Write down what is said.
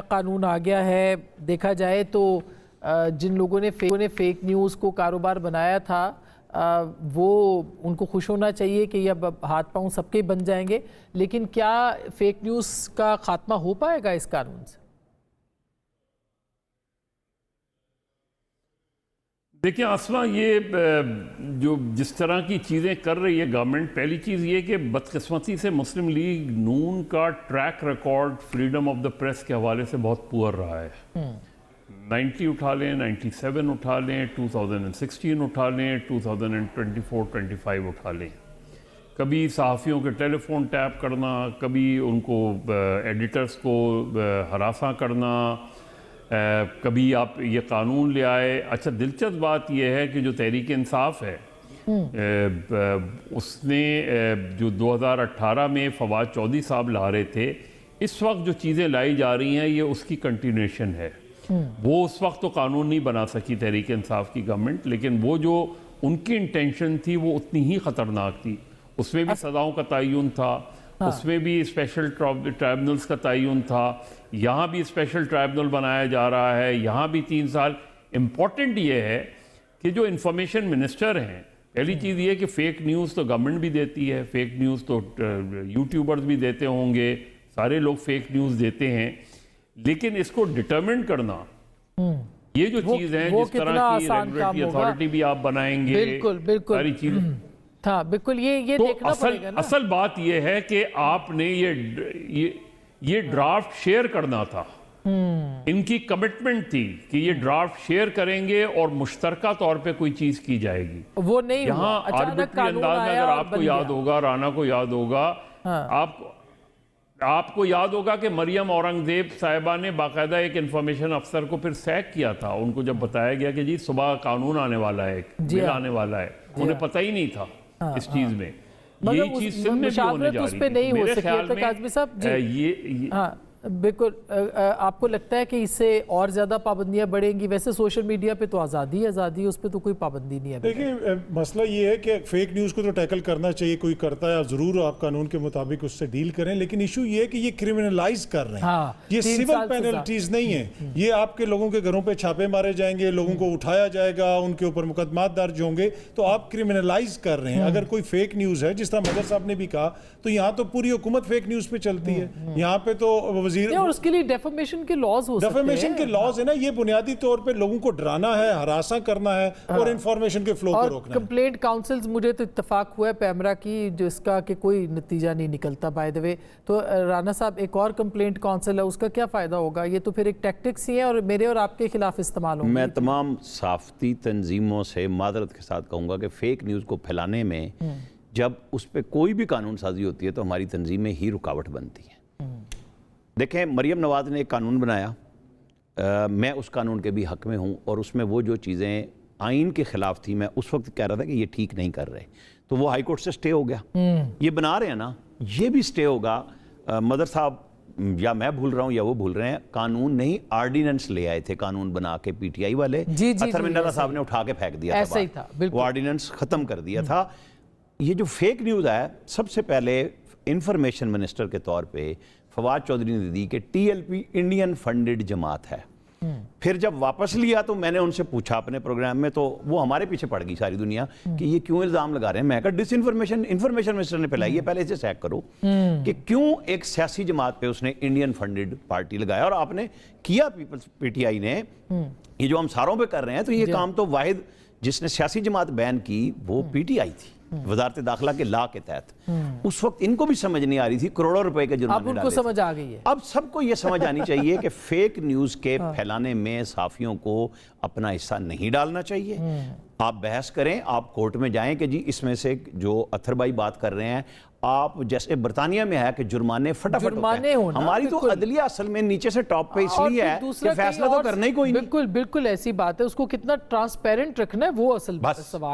قانون آ گیا ہے. دیکھا جائے تو جن لوگوں نے فیک نیوز کو کاروبار بنایا تھا وہ ان کو خوش ہونا چاہیے کہ یہ اب ہاتھ پاؤں سب کے بن جائیں گے, لیکن کیا فیک نیوز کا خاتمہ ہو پائے گا اس قانون سے؟ دیکھیں اسما, یہ جو جس طرح کی چیزیں کر رہی ہے گورنمنٹ, پہلی چیز یہ کہ بدقسمتی سے مسلم لیگ نون کا track record freedom of the press کے حوالے سے بہت پور رہا ہے. 90 اٹھا لیں, 97 اٹھا لیں, 2016 اٹھا لیں, 2024-25 اٹھا لیں. کبھی صحافیوں کے ٹیلی فون ٹیپ کرنا, کبھی ان کو ایڈیٹرز کو ہراساں کرنا, کبھی آپ یہ قانون لے آئے. اچھا, دلچسپ بات یہ ہے کہ جو تحریک انصاف ہے اس نے جو 2018 میں فواد چودھری صاحب لا رہے تھے, اس وقت جو چیزیں لائی جا رہی ہیں یہ اس کی کنٹینیوشن ہے. وہ اس وقت تو قانون نہیں بنا سکی تحریک انصاف کی گورنمنٹ, لیکن وہ جو ان کی انٹینشن تھی وہ اتنی ہی خطرناک تھی. اس میں بھی سزاؤں کا تعین تھا, اس میں بھی اسپیشل ٹرائبونلز کا تعین تھا, یہاں بھی اسپیشل ٹرائبونل بنایا جا رہا ہے, یہاں بھی 3 سال. امپورٹنٹ یہ ہے کہ جو انفارمیشن منسٹر ہیں, پہلی چیز یہ ہے کہ فیک نیوز تو گورنمنٹ بھی دیتی ہے, فیک نیوز تو یوٹیوبرز بھی دیتے ہوں گے, سارے لوگ فیک نیوز دیتے ہیں, لیکن اس کو ڈٹرمنٹ کرنا, یہ جو چیز ہے جس طرح کی ریگولیٹری اتھارٹی بھی آپ بنائیں گے, ساری چیزیں تھا بالکل یہ دیکھنا پڑے گا نا. اصل بات یہ ہے کہ آپ نے یہ ڈرافٹ شیئر کرنا تھا. ان کی کمٹمنٹ تھی کہ یہ ڈرافٹ شیئر کریں گے اور مشترکہ طور پہ کوئی چیز کی جائے گی. وہ نہیں ہوا, یہاں آربٹری انداز میں, اگر آپ کو یاد ہوگا, رانا کو یاد ہوگا, آپ کو یاد ہوگا کہ مریم اورنگزیب صاحبہ نے باقاعدہ ایک انفارمیشن افسر کو پھر سیک کیا تھا. ان کو جب بتایا گیا کہ جی صبح قانون آنے والا ہے, بل آنے والا ہے, انہیں پتہ ہی نہیں تھا اس چیز میں. یہی چیز سندھ میں بھی ہونے جا رہی ہے میرے خیال میں. یہ بالکل, آپ کو لگتا ہے کہ اس سے اور زیادہ پابندیاں بڑھیں گی؟ ویسے سوشل میڈیا پہ تو آزادی اس پہ تو کوئی پابندی نہیں ہے. دیکھیں مسئلہ یہ ہے کہ فیک نیوز کو تو ٹیکل کرنا چاہیے, کوئی کرتا ہے, ضرور آپ قانون کے مطابق اس سے ڈیل کریں, لیکن ایشو یہ ہے کہ یہ کرمنلائز کر رہے ہیں. یہ سیول پینلٹیز نہیں ہیں, یہ آپ کے لوگوں کے گھروں پہ چھاپے مارے جائیں گے, لوگوں کو اٹھایا جائے گا, ان کے اوپر مقدمات درج ہوں گے, تو آپ کرمنلائز کر رہے ہیں. اگر کوئی فیک نیوز ہے, جس طرح مظہر صاحب نے بھی کہا, تو یہاں تو پوری حکومت فیک نیوز پہ چلتی ہے. یہاں پہ تو اور اس کے لیے ڈیفیمیشن کے لاز ہو سکتے ہیں. ڈیفیمیشن کے لاز ہے نا, یہ بنیادی طور پہ لوگوں کو ڈرانا ہے, ہراساں کرنا ہے اور انفارمیشن کے فلو کو روکنا ہے. کمپلینٹ کاؤنسلز, مجھے تو اتفاق ہوا ہے پیمرا کی جس کا کہ کوئی نتیجہ نہیں نکلتا بائی دی وے. تو رانا صاحب, ایک اور کمپلینٹ کاؤنسل ہے, اس کا کیا فائدہ ہوگا؟ یہ تو پھر ایک ٹیکٹکس ہی ہے اور میرے اور آپ کے خلاف استعمال ہوگا. میں تمام صحافتی تنظیموں سے معذرت کے ساتھ کہوں گا کہ فیک نیوز کو پھیلانے میں جب اس پہ کوئی بھی قانون سازی ہوتی ہے تو ہماری تنظیمیں ہی رکاوٹ بنتی ہیں. دیکھیں, مریم نواز نے ایک قانون بنایا, میں اس قانون کے بھی حق میں ہوں, اور اس میں وہ جو چیزیں آئین کے خلاف تھی, میں اس وقت کہہ رہا تھا کہ یہ ٹھیک نہیں کر رہے, تو وہ ہائی کورٹ سے سٹے ہو گیا. یہ بنا رہے ہیں نا, یہ بھی سٹے ہوگا. مدر صاحب یا میں بھول رہا ہوں یا وہ بھول رہے ہیں, قانون نہیں آرڈیننس لے آئے تھے قانون بنا کے پی ٹی آئی والے, اطہر منڈالہ صاحب نے اٹھا کے پھینک دیا تھا, وہ آرڈیننس ختم کر دیا تھا. یہ جو فیک نیوز ہے, سب سے پہلے انفارمیشن منسٹر کے طور پہ فواد چودھری نے دی کہ T L P Indian funded جماعت ہے. پھر جب واپس لیا تو میں نے ان سے پوچھا اپنے پروگرام میں, تو وہ ہمارے پیچھے پڑ گئی ساری دنیا کہ یہ کیوں الزام لگا رہے ہیں. میں کہا ڈس انفارمیشن منسٹر نے پھیلائی ہے, پہلے اسے سیک کرو کہ کیوں ایک سیاسی جماعت پہ اس نے انڈین فنڈڈ پارٹی لگایا. اور آپ نے کیا, پیپلز پی ٹی آئی نے, یہ جو ہم ساروں پہ کر رہے ہیں, تو یہ کام تو واحد جس نے سیاسی جماعت بین کی وہ پی ٹی آئی تھی, وزارت داخلہ کے لا کے تحت. اس وقت ان کو بھی سمجھ نہیں آ رہی تھی, کروڑوں روپے کے جرمانے ڈالے. اب ان کو سمجھ آ گئی ہے. اب سب کو یہ سمجھ آنی چاہیے کہ فیک نیوز کے پھیلانے میں صحافیوں کو اپنا حصہ نہیں ڈالنا چاہیے. آپ بحث کریں, آپ کورٹ میں جائیں کہ جی اس میں سے جو اطہر بھائی بات کر رہے ہیں, آپ جیسے برطانیہ میں ہے کہ جرمانے فٹافٹ ہوتے ہیں, ہماری تو عدلیہ اصل میں نیچے سے ٹاپ پہ اس لیے ہے کہ فیصلہ تو کرنا ہی کوئی نہیں. بالکل ایسی بات ہے, اس کو کتنا ٹرانسپیرنٹ رکھنا ہے وہ اصل سوال